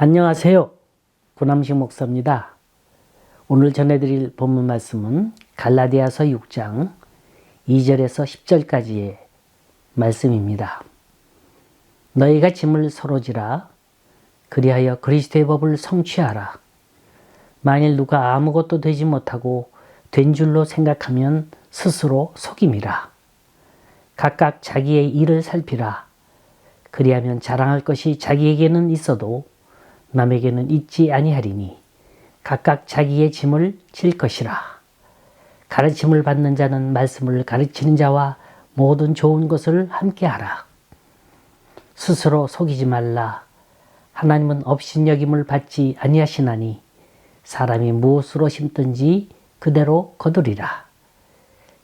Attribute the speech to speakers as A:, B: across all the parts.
A: 안녕하세요. 구남식 목사입니다. 오늘 전해드릴 본문 말씀은 갈라디아서 6장 2절에서 10절까지의 말씀입니다. 너희가 짐을 서로 지라. 그리하여 그리스도의 법을 성취하라. 만일 누가 아무것도 되지 못하고 된 줄로 생각하면 스스로 속임이라. 각각 자기의 일을 살피라. 그리하면 자랑할 것이 자기에게는 있어도 남에게는 있지 아니하리니 각각 자기의 짐을 질 것이라. 가르침을 받는 자는 말씀을 가르치는 자와 모든 좋은 것을 함께하라. 스스로 속이지 말라. 하나님은 업신여김을 받지 아니하시나니 사람이 무엇으로 심든지 그대로 거두리라.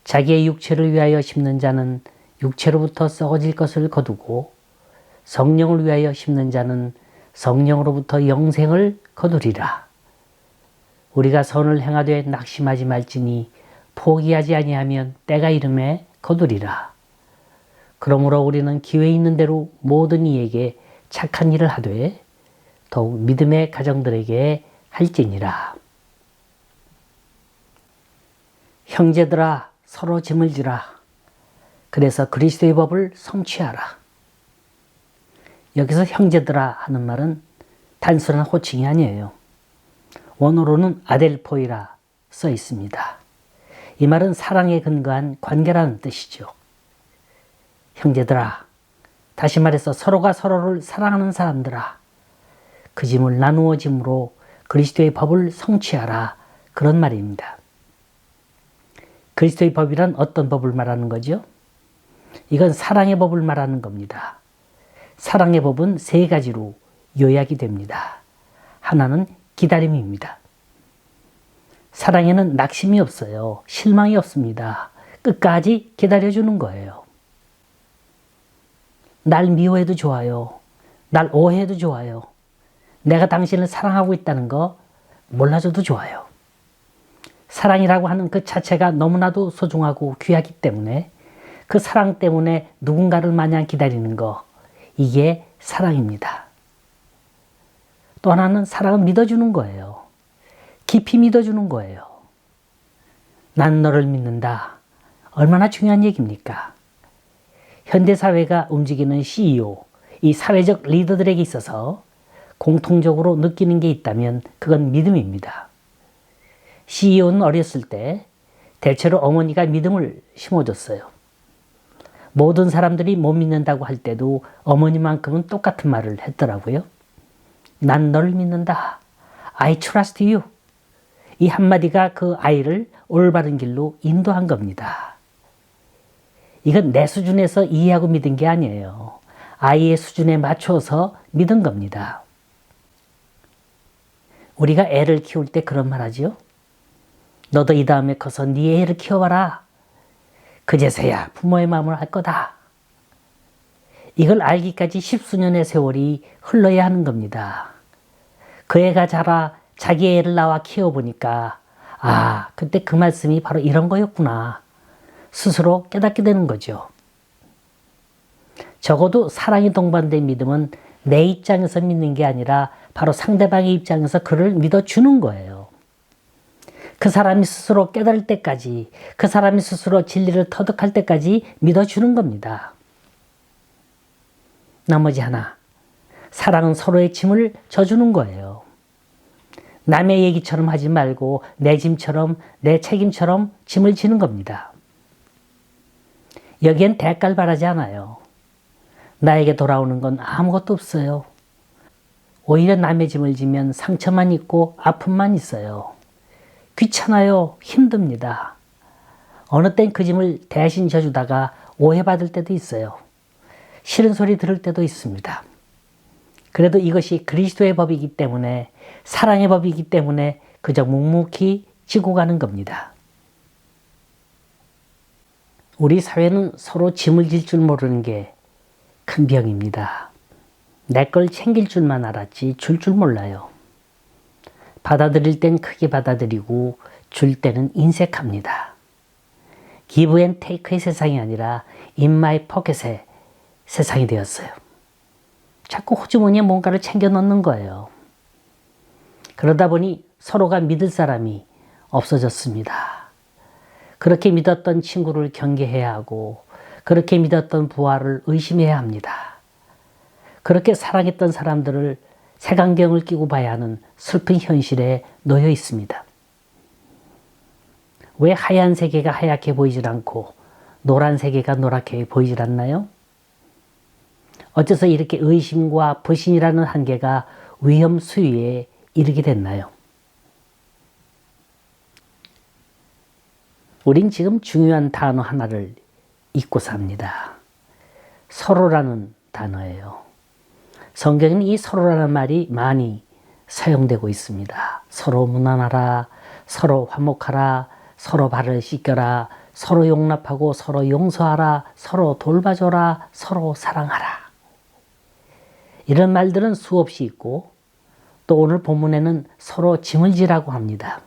A: 자기의 육체를 위하여 심는 자는 육체로부터 썩어질 것을 거두고 성령을 위하여 심는 자는 성령으로부터 영생을 거두리라. 우리가 선을 행하되 낙심하지 말지니 포기하지 아니하면 때가 이름에 거두리라. 그러므로 우리는 기회 있는 대로 모든 이에게 착한 일을 하되 더욱 믿음의 가정들에게 할지니라. 형제들아 서로 짐을 지라. 그래서 그리스도의 법을 성취하라. 여기서 형제들아 하는 말은 단순한 호칭이 아니에요. 원어로는 아델포이라 써 있습니다. 이 말은 사랑에 근거한 관계라는 뜻이죠. 형제들아, 다시 말해서 서로가 서로를 사랑하는 사람들아, 그 짐을 나누어 짐으로 그리스도의 법을 성취하라, 그런 말입니다. 그리스도의 법이란 어떤 법을 말하는 거죠? 이건 사랑의 법을 말하는 겁니다. 사랑의 법은 세 가지로 요약이 됩니다. 하나는 기다림입니다. 사랑에는 낙심이 없어요. 실망이 없습니다. 끝까지 기다려주는 거예요. 날 미워해도 좋아요. 날 오해해도 좋아요. 내가 당신을 사랑하고 있다는 거 몰라줘도 좋아요. 사랑이라고 하는 그 자체가 너무나도 소중하고 귀하기 때문에 그 사랑 때문에 누군가를 마냥 기다리는 거, 이게 사랑입니다. 또 하나는 사랑은 믿어주는 거예요. 깊이 믿어주는 거예요. 난 너를 믿는다. 얼마나 중요한 얘기입니까? 현대사회가 움직이는 CEO, 이 사회적 리더들에게 있어서 공통적으로 느끼는 게 있다면 그건 믿음입니다. CEO는 어렸을 때 대체로 어머니가 믿음을 심어줬어요. 모든 사람들이 못 믿는다고 할 때도 어머니만큼은 똑같은 말을 했더라고요. 난 널 믿는다. I trust you. 이 한마디가 그 아이를 올바른 길로 인도한 겁니다. 이건 내 수준에서 이해하고 믿은 게 아니에요. 아이의 수준에 맞춰서 믿은 겁니다. 우리가 애를 키울 때 그런 말 하죠. 너도 이 다음에 커서 네 애를 키워봐라. 그제서야 부모의 마음을 알 거다. 이걸 알기까지 십수년의 세월이 흘러야 하는 겁니다. 그 애가 자라 자기 애를 낳아 키워보니까 그때 그 말씀이 바로 이런 거였구나. 스스로 깨닫게 되는 거죠. 적어도 사랑이 동반된 믿음은 내 입장에서 믿는 게 아니라 바로 상대방의 입장에서 그를 믿어주는 거예요. 그 사람이 스스로 깨달을 때까지, 그 사람이 스스로 진리를 터득할 때까지 믿어주는 겁니다. 나머지 하나, 사랑은 서로의 짐을 져주는 거예요. 남의 얘기처럼 하지 말고 내 짐처럼, 내 책임처럼 짐을 지는 겁니다. 여기엔 대가를 바라지 않아요. 나에게 돌아오는 건 아무것도 없어요. 오히려 남의 짐을 지면 상처만 있고 아픔만 있어요. 귀찮아요. 힘듭니다. 어느 땐 그 짐을 대신 져주다가 오해받을 때도 있어요. 싫은 소리 들을 때도 있습니다. 그래도 이것이 그리스도의 법이기 때문에, 사랑의 법이기 때문에 그저 묵묵히 지고 가는 겁니다. 우리 사회는 서로 짐을 질 줄 모르는 게 큰 병입니다. 내 걸 챙길 줄만 알았지 줄 줄 몰라요. 받아들일 땐 크게 받아들이고 줄 때는 인색합니다. give and take의 세상이 아니라 in my pocket의 세상이 되었어요. 자꾸 호주머니에 뭔가를 챙겨 넣는 거예요. 그러다 보니 서로가 믿을 사람이 없어졌습니다. 그렇게 믿었던 친구를 경계해야 하고 그렇게 믿었던 부하를 의심해야 합니다. 그렇게 사랑했던 사람들을 색안경을 끼고 봐야 하는 슬픈 현실에 놓여 있습니다. 왜 하얀 세계가 하얗게 보이질 않고 노란 세계가 노랗게 보이질 않나요? 어째서 이렇게 의심과 불신이라는 한계가 위험 수위에 이르게 됐나요? 우린 지금 중요한 단어 하나를 잊고 삽니다. 서로라는 단어예요. 성경에는 이 서로라는 말이 많이 사용되고 있습니다. 서로 무난하라, 서로 화목하라, 서로 발을 씻겨라, 서로 용납하고 서로 용서하라, 서로 돌봐줘라, 서로 사랑하라. 이런 말들은 수없이 있고 또 오늘 본문에는 서로 짐을 지라고 합니다.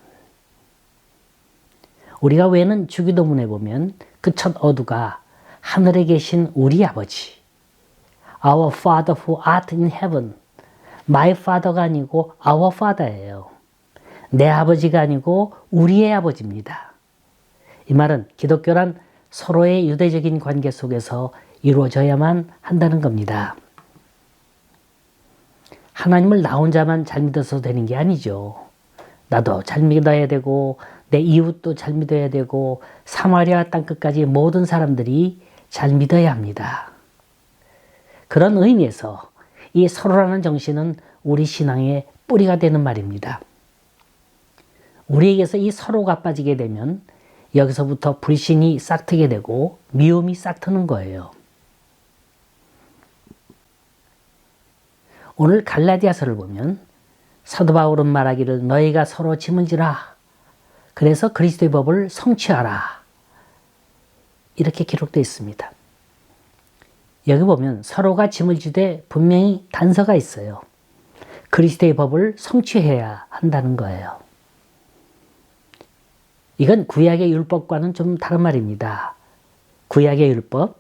A: 우리가 외는 주기도문에 보면 그 첫 어두가 하늘에 계신 우리 아버지, Our Father who art in heaven, My Father가 아니고 Our Father예요. 내 아버지가 아니고 우리의 아버지입니다. 이 말은 기독교란 서로의 유대적인 관계 속에서 이루어져야만 한다는 겁니다. 하나님을 나 혼자만 잘 믿어서 되는 게 아니죠. 나도 잘 믿어야 되고 내 이웃도 잘 믿어야 되고 사마리아 땅끝까지 모든 사람들이 잘 믿어야 합니다. 그런 의미에서 이 서로라는 정신은 우리 신앙의 뿌리가 되는 말입니다. 우리에게서 이 서로가 빠지게 되면 여기서부터 불신이 싹트게 되고 미움이 싹트는 거예요. 오늘 갈라디아서를 보면 사도 바울은 말하기를 너희가 서로 짐을 지라. 그래서 그리스도의 법을 성취하라. 이렇게 기록되어 있습니다. 여기 보면 서로가 짐을 지되 분명히 단서가 있어요. 그리스도의 법을 성취해야 한다는 거예요. 이건 구약의 율법과는 좀 다른 말입니다. 구약의 율법,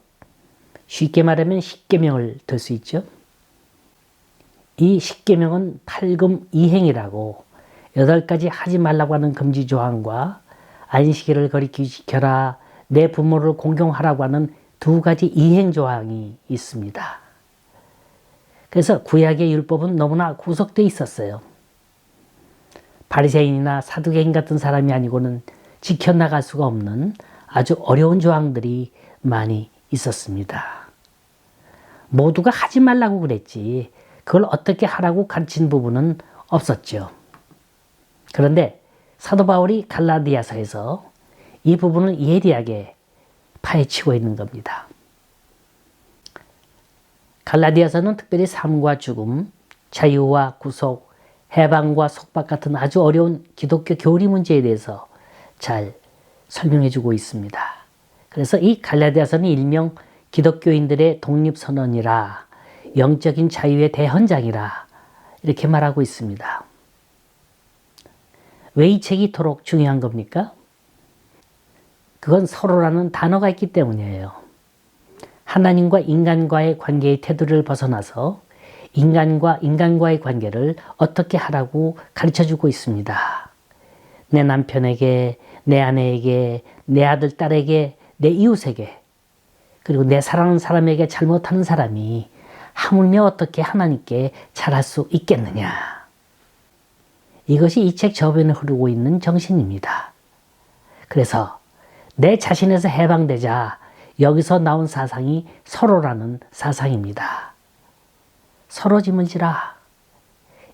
A: 쉽게 말하면 십계명을 들 수 있죠. 이 십계명은 팔금 이행이라고 8가지 하지 말라고 하는 금지 조항과 안식일을 거리기 지켜라, 내 부모를 공경하라고 하는 2가지 이행 조항이 있습니다. 그래서 구약의 율법은 너무나 구속되어 있었어요. 바리새인이나 사두개인 같은 사람이 아니고는 지켜나갈 수가 없는 아주 어려운 조항들이 많이 있었습니다. 모두가 하지 말라고 그랬지 그걸 어떻게 하라고 가르친 부분은 없었죠. 그런데 사도 바울이 갈라디아서에서 이 부분을 예리하게 파헤치고 있는 겁니다. 갈라디아서는 특별히 삶과 죽음, 자유와 구속, 해방과 속박 같은 아주 어려운 기독교 교리 문제에 대해서 잘 설명해 주고 있습니다. 그래서 이 갈라디아서는 일명 기독교인들의 독립선언이라 영적인 자유의 대헌장이라 이렇게 말하고 있습니다. 왜 이 책이 이토록 중요한 겁니까? 그건 서로라는 단어가 있기 때문이에요. 하나님과 인간과의 관계의 테두리를 벗어나서 인간과 인간과의 관계를 어떻게 하라고 가르쳐주고 있습니다. 내 남편에게, 내 아내에게, 내 아들, 딸에게, 내 이웃에게, 그리고 내 사랑하는 사람에게 잘못하는 사람이 하물며 어떻게 하나님께 잘할 수 있겠느냐. 이것이 이 책 저변에 흐르고 있는 정신입니다. 그래서 내 자신에서 해방되자 여기서 나온 사상이 서로라는 사상입니다. 서로 짐을 지라.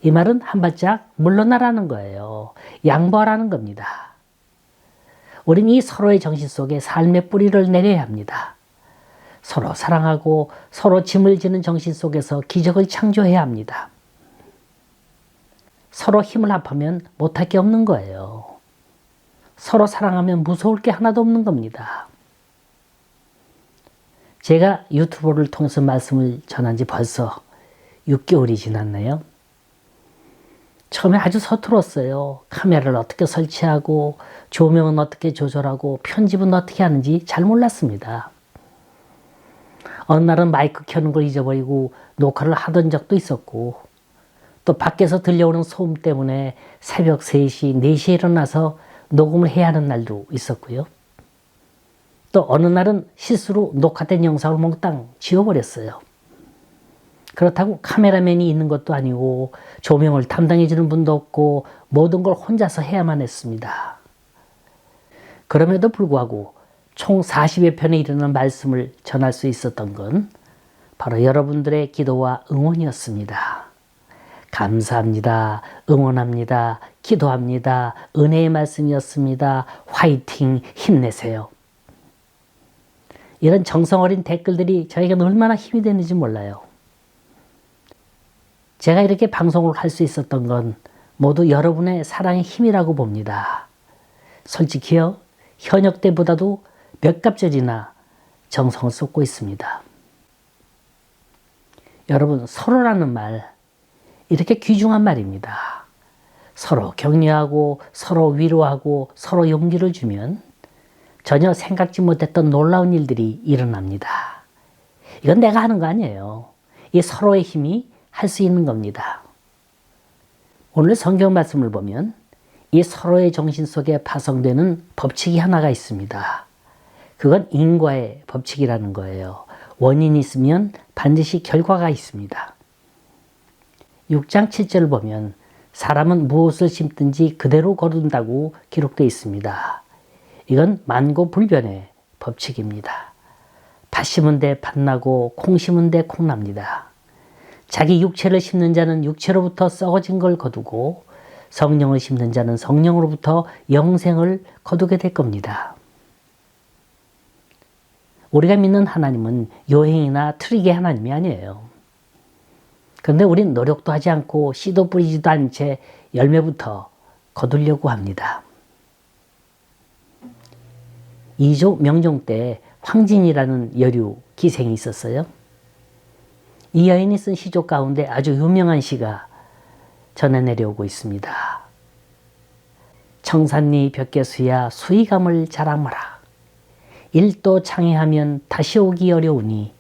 A: 이 말은 한 발짝 물러나라는 거예요. 양보하라는 겁니다. 우린 이 서로의 정신 속에 삶의 뿌리를 내려야 합니다. 서로 사랑하고 서로 짐을 지는 정신 속에서 기적을 창조해야 합니다. 서로 힘을 합하면 못할 게 없는 거예요. 서로 사랑하면 무서울 게 하나도 없는 겁니다. 제가 유튜브를 통해서 말씀을 전한 지 벌써 6개월이 지났네요. 처음에 아주 서툴었어요. 카메라를 어떻게 설치하고 조명은 어떻게 조절하고 편집은 어떻게 하는지 잘 몰랐습니다. 어느 날은 마이크 켜는 걸 잊어버리고 녹화를 하던 적도 있었고 또 밖에서 들려오는 소음 때문에 새벽 3시, 4시에 일어나서 녹음을 해야 하는 날도 있었고요. 또 어느 날은 실수로 녹화된 영상을 몽땅 지워버렸어요. 그렇다고 카메라맨이 있는 것도 아니고 조명을 담당해 주는 분도 없고 모든 걸 혼자서 해야만 했습니다. 그럼에도 불구하고 총 40여 편에 이르는 말씀을 전할 수 있었던 건 바로 여러분들의 기도와 응원이었습니다. 감사합니다. 응원합니다. 기도합니다. 은혜의 말씀이었습니다. 화이팅! 힘내세요. 이런 정성 어린 댓글들이 저에게 얼마나 힘이 되는지 몰라요. 제가 이렇게 방송을 할 수 있었던 건 모두 여러분의 사랑의 힘이라고 봅니다. 솔직히요, 현역 때보다도 몇 값절이나 정성을 쏟고 있습니다. 여러분, 서로라는 말, 이렇게 귀중한 말입니다. 서로 격려하고 서로 위로하고 서로 용기를 주면 전혀 생각지 못했던 놀라운 일들이 일어납니다. 이건 내가 하는 거 아니에요. 이 서로의 힘이 할 수 있는 겁니다. 오늘 성경 말씀을 보면 이 서로의 정신 속에 파송되는 법칙이 하나가 있습니다. 그건 인과의 법칙이라는 거예요. 원인이 있으면 반드시 결과가 있습니다. 6장 7절을 보면 사람은 무엇을 심든지 그대로 거둔다고 기록되어 있습니다. 이건 만고불변의 법칙입니다. 팥 심은 데 팥 나고 콩 심은 데 콩 납니다. 자기 육체를 심는 자는 육체로부터 썩어진 걸 거두고 성령을 심는 자는 성령으로부터 영생을 거두게 될 겁니다. 우리가 믿는 하나님은 요행이나 트릭의 하나님이 아니에요. 그런데 우린 노력도 하지 않고 씨도 뿌리지도 않은 채 열매부터 거두려고 합니다. 이조 명종 때 황진이라는 여류 기생이 있었어요. 이 여인이 쓴 시조 가운데 아주 유명한 시가 전해 내려오고 있습니다. 청산리 벽계수야 수의감을 자랑마라. 일도 창회하면 다시 오기 어려우니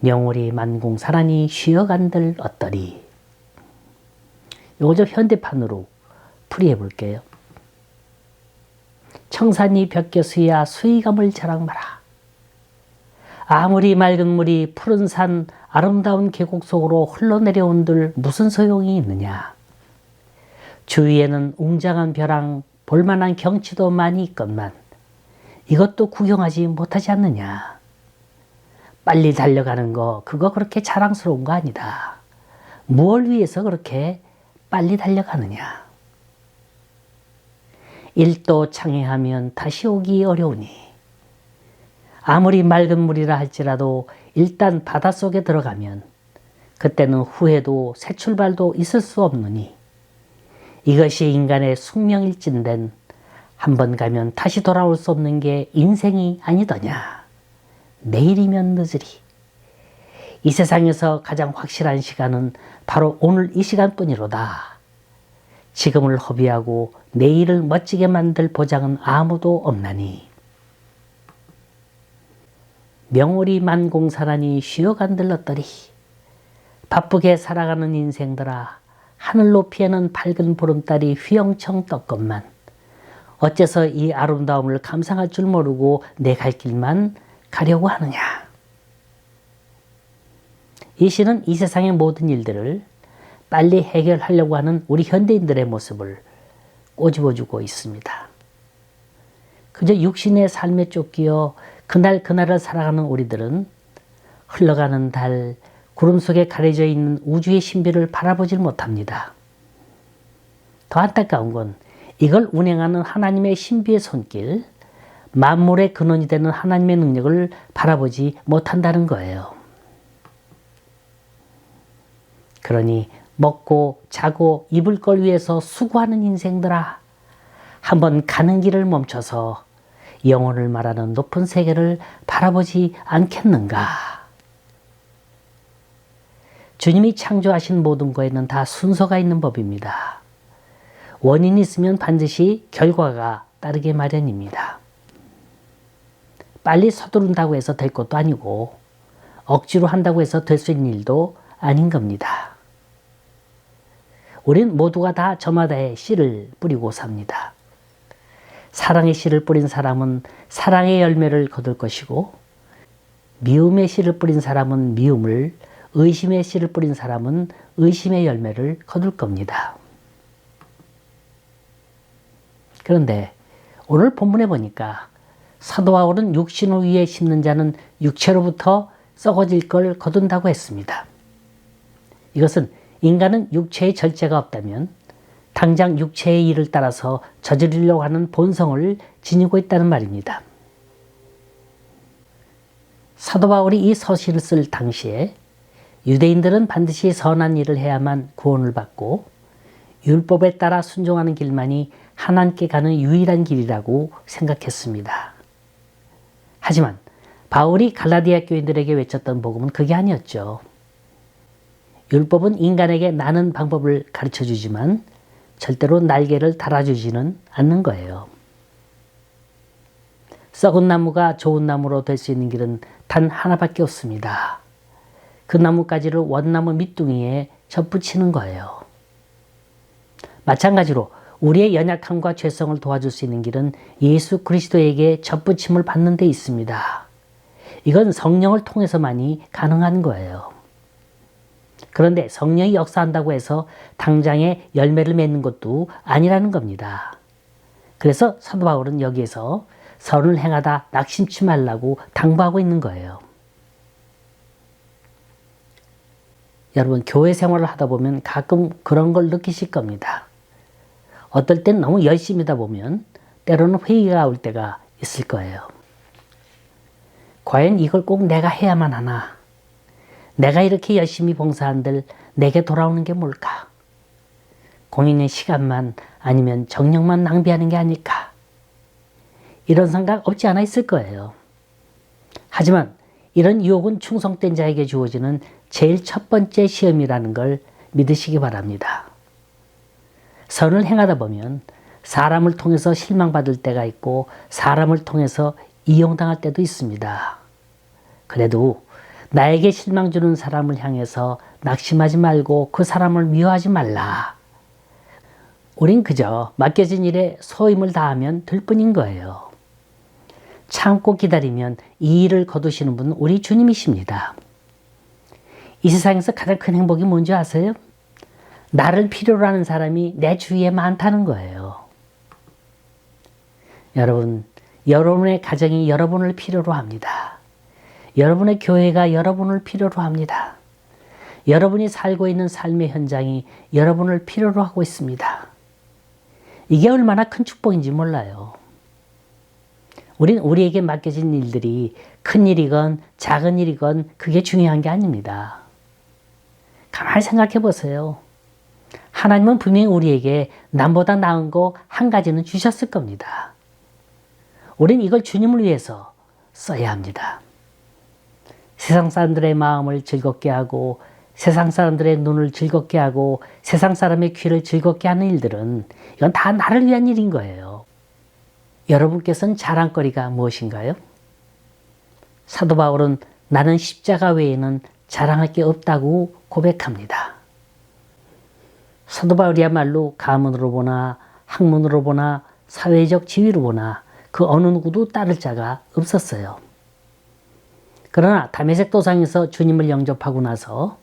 A: 명월이 만공사라니 쉬어간들 어떠리. 이거 좀 현대판으로 풀이해 볼게요. 청산리 벽계수야 수의감을 자랑마라. 아무리 맑은 물이 푸른 산 아름다운 계곡 속으로 흘러내려온들 무슨 소용이 있느냐. 주위에는 웅장한 벼랑 볼만한 경치도 많이 있건만 이것도 구경하지 못하지 않느냐. 빨리 달려가는 거 그거 그렇게 자랑스러운 거 아니다. 무엇을 위해서 그렇게 빨리 달려가느냐. 일도 창회하면 다시 오기 어려우니 아무리 맑은 물이라 할지라도 일단 바닷속에 들어가면 그때는 후회도 새 출발도 있을 수 없느니 이것이 인간의 숙명일진된 한 번 가면 다시 돌아올 수 없는 게 인생이 아니더냐. 내일이면 늦으리. 이 세상에서 가장 확실한 시간은 바로 오늘 이 시간뿐이로다. 지금을 허비하고 내일을 멋지게 만들 보장은 아무도 없나니. 명월이 만공사라니 쉬어간들 어떠리. 바쁘게 살아가는 인생들아 하늘 높이에는 밝은 보름달이 휘영청 떴건만 어째서 이 아름다움을 감상할 줄 모르고 내 갈 길만 가려고 하느냐. 이 시는 이 세상의 모든 일들을 빨리 해결하려고 하는 우리 현대인들의 모습을 꼬집어주고 있습니다. 그저 육신의 삶에 쫓기어 그날 그날을 살아가는 우리들은 흘러가는 달, 구름 속에 가려져 있는 우주의 신비를 바라보질 못합니다. 더 안타까운 건 이걸 운행하는 하나님의 신비의 손길, 만물의 근원이 되는 하나님의 능력을 바라보지 못한다는 거예요. 그러니 먹고 자고 입을 걸 위해서 수고하는 인생들아, 한번 가는 길을 멈춰서 영혼을 말하는 높은 세계를 바라보지 않겠는가. 주님이 창조하신 모든 것에는 다 순서가 있는 법입니다. 원인이 있으면 반드시 결과가 따르게 마련입니다. 빨리 서두른다고 해서 될 것도 아니고 억지로 한다고 해서 될 수 있는 일도 아닌 겁니다. 우린 모두가 다 저마다의 씨를 뿌리고 삽니다. 사랑의 씨를 뿌린 사람은 사랑의 열매를 거둘 것이고, 미움의 씨를 뿌린 사람은 미움을, 의심의 씨를 뿌린 사람은 의심의 열매를 거둘 겁니다. 그런데 오늘 본문에 보니까 사도 바울은 육신을 위해 심는 자는 육체로부터 썩어질 걸 거둔다고 했습니다. 이것은 인간은 육체의 절제가 없다면 당장 육체의 일을 따라서 저지르려고 하는 본성을 지니고 있다는 말입니다. 사도 바울이 이 서신을 쓸 당시에 유대인들은 반드시 선한 일을 해야만 구원을 받고 율법에 따라 순종하는 길만이 하나님께 가는 유일한 길이라고 생각했습니다. 하지만 바울이 갈라디아 교인들에게 외쳤던 복음은 그게 아니었죠. 율법은 인간에게 나는 방법을 가르쳐주지만 절대로 날개를 달아주지는 않는 거예요. 썩은 나무가 좋은 나무로 될 수 있는 길은 단 하나밖에 없습니다. 그 나뭇가지를 원나무 밑둥이에 접붙이는 거예요. 마찬가지로 우리의 연약함과 죄성을 도와줄 수 있는 길은 예수 그리스도에게 접붙임을 받는 데 있습니다. 이건 성령을 통해서만이 가능한 거예요. 그런데 성령이 역사한다고 해서 당장에 열매를 맺는 것도 아니라는 겁니다. 그래서 사도 바울은 여기에서 선을 행하다 낙심치 말라고 당부하고 있는 거예요. 여러분, 교회 생활을 하다 보면 가끔 그런 걸 느끼실 겁니다. 어떨 땐 너무 열심히 하다 보면 때로는 회의가 올 때가 있을 거예요. 과연 이걸 꼭 내가 해야만 하나? 내가 이렇게 열심히 봉사한들 내게 돌아오는 게 뭘까? 공인의 시간만 아니면 정력만 낭비하는 게 아닐까? 이런 생각 없지 않아 있을 거예요. 하지만 이런 유혹은 충성된 자에게 주어지는 제일 첫 번째 시험이라는 걸 믿으시기 바랍니다. 선을 행하다 보면 사람을 통해서 실망받을 때가 있고 사람을 통해서 이용당할 때도 있습니다. 그래도 나에게 실망 주는 사람을 향해서 낙심하지 말고 그 사람을 미워하지 말라. 우린 그저 맡겨진 일에 소임을 다하면 될 뿐인 거예요. 참고 기다리면 이 일을 거두시는 분은 우리 주님이십니다. 이 세상에서 가장 큰 행복이 뭔지 아세요? 나를 필요로 하는 사람이 내 주위에 많다는 거예요. 여러분, 여러분의 가정이 여러분을 필요로 합니다. 여러분의 교회가 여러분을 필요로 합니다. 여러분이 살고 있는 삶의 현장이 여러분을 필요로 하고 있습니다. 이게 얼마나 큰 축복인지 몰라요. 우린 우리에게 맡겨진 일들이 큰 일이건 작은 일이건 그게 중요한 게 아닙니다. 가만히 생각해 보세요. 하나님은 분명히 우리에게 남보다 나은 거 한 가지는 주셨을 겁니다. 우린 이걸 주님을 위해서 써야 합니다. 세상 사람들의 마음을 즐겁게 하고 세상 사람들의 눈을 즐겁게 하고 세상 사람의 귀를 즐겁게 하는 일들은 이건 다 나를 위한 일인 거예요. 여러분께서는 자랑거리가 무엇인가요? 사도 바울은 나는 십자가 외에는 자랑할 게 없다고 고백합니다. 사도 바울이야말로 가문으로 보나 학문으로 보나 사회적 지위로 보나 그 어느 누구도 따를 자가 없었어요. 그러나 다메섹 도상에서 주님을 영접하고 나서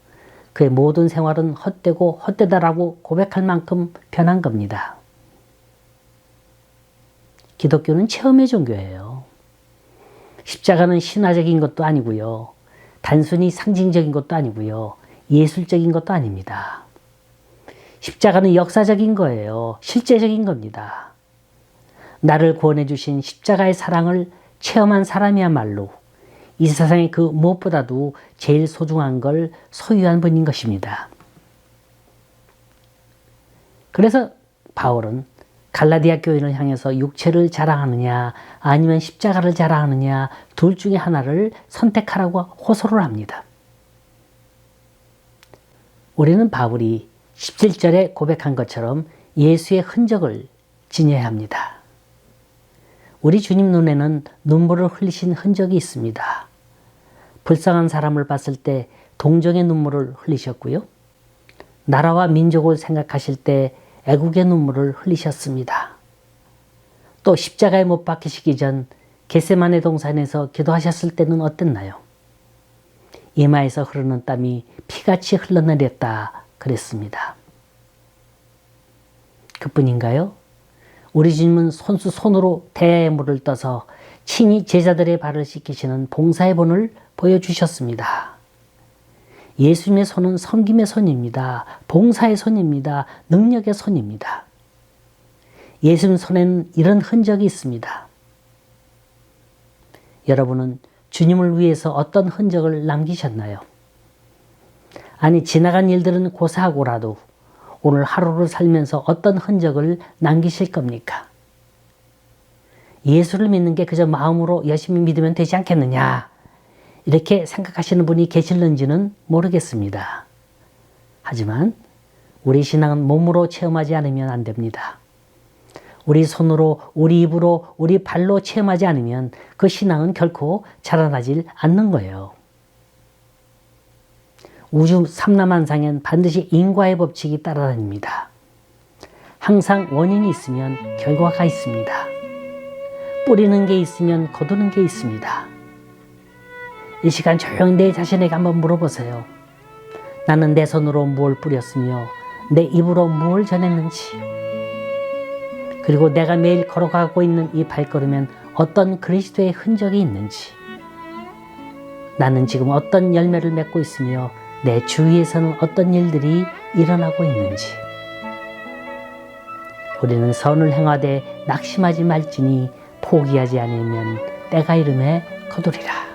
A: 그의 모든 생활은 헛되고 헛되다라고 고백할 만큼 변한 겁니다. 기독교는 체험의 종교예요. 십자가는 신화적인 것도 아니고요. 단순히 상징적인 것도 아니고요. 예술적인 것도 아닙니다. 십자가는 역사적인 거예요. 실제적인 겁니다. 나를 구원해 주신 십자가의 사랑을 체험한 사람이야말로 이 세상에 그 무엇보다도 제일 소중한 걸 소유한 분인 것입니다. 그래서 바울은 갈라디아 교인을 향해서 육체를 자랑하느냐 아니면 십자가를 자랑하느냐 둘 중에 하나를 선택하라고 호소를 합니다. 우리는 바울이 17절에 고백한 것처럼 예수의 흔적을 지녀야 합니다. 우리 주님 눈에는 눈물을 흘리신 흔적이 있습니다. 불쌍한 사람을 봤을 때 동정의 눈물을 흘리셨고요. 나라와 민족을 생각하실 때 애국의 눈물을 흘리셨습니다. 또 십자가에 못 박히시기 전 겟세마네 동산에서 기도하셨을 때는 어땠나요? 이마에서 흐르는 땀이 피같이 흘러내렸다 그랬습니다. 그뿐인가요? 우리 주님은 손으로 대야의 물을 떠서 친히 제자들의 발을 씻기시는 봉사의 본을 보여주셨습니다. 예수님의 손은 섬김의 손입니다. 봉사의 손입니다. 능력의 손입니다. 예수님 손에는 이런 흔적이 있습니다. 여러분은 주님을 위해서 어떤 흔적을 남기셨나요? 아니, 지나간 일들은 고사하고라도 오늘 하루를 살면서 어떤 흔적을 남기실 겁니까? 예수를 믿는 게 그저 마음으로 열심히 믿으면 되지 않겠느냐, 이렇게 생각하시는 분이 계실는지는 모르겠습니다. 하지만 우리 신앙은 몸으로 체험하지 않으면 안 됩니다. 우리 손으로, 우리 입으로, 우리 발로 체험하지 않으면 그 신앙은 결코 자라나질 않는 거예요. 우주 삼라만상엔 반드시 인과의 법칙이 따라다닙니다. 항상 원인이 있으면 결과가 있습니다. 뿌리는 게 있으면 거두는 게 있습니다. 이 시간 조용히 내 자신에게 한번 물어보세요. 나는 내 손으로 무엇을 뿌렸으며 내 입으로 무엇을 전했는지, 그리고 내가 매일 걸어가고 있는 이 발걸음엔 어떤 그리스도의 흔적이 있는지, 나는 지금 어떤 열매를 맺고 있으며 내 주위에서는 어떤 일들이 일어나고 있는지. 우리는 선을 행하되 낙심하지 말지니 포기하지 않으면 때가 이름에 거두리라.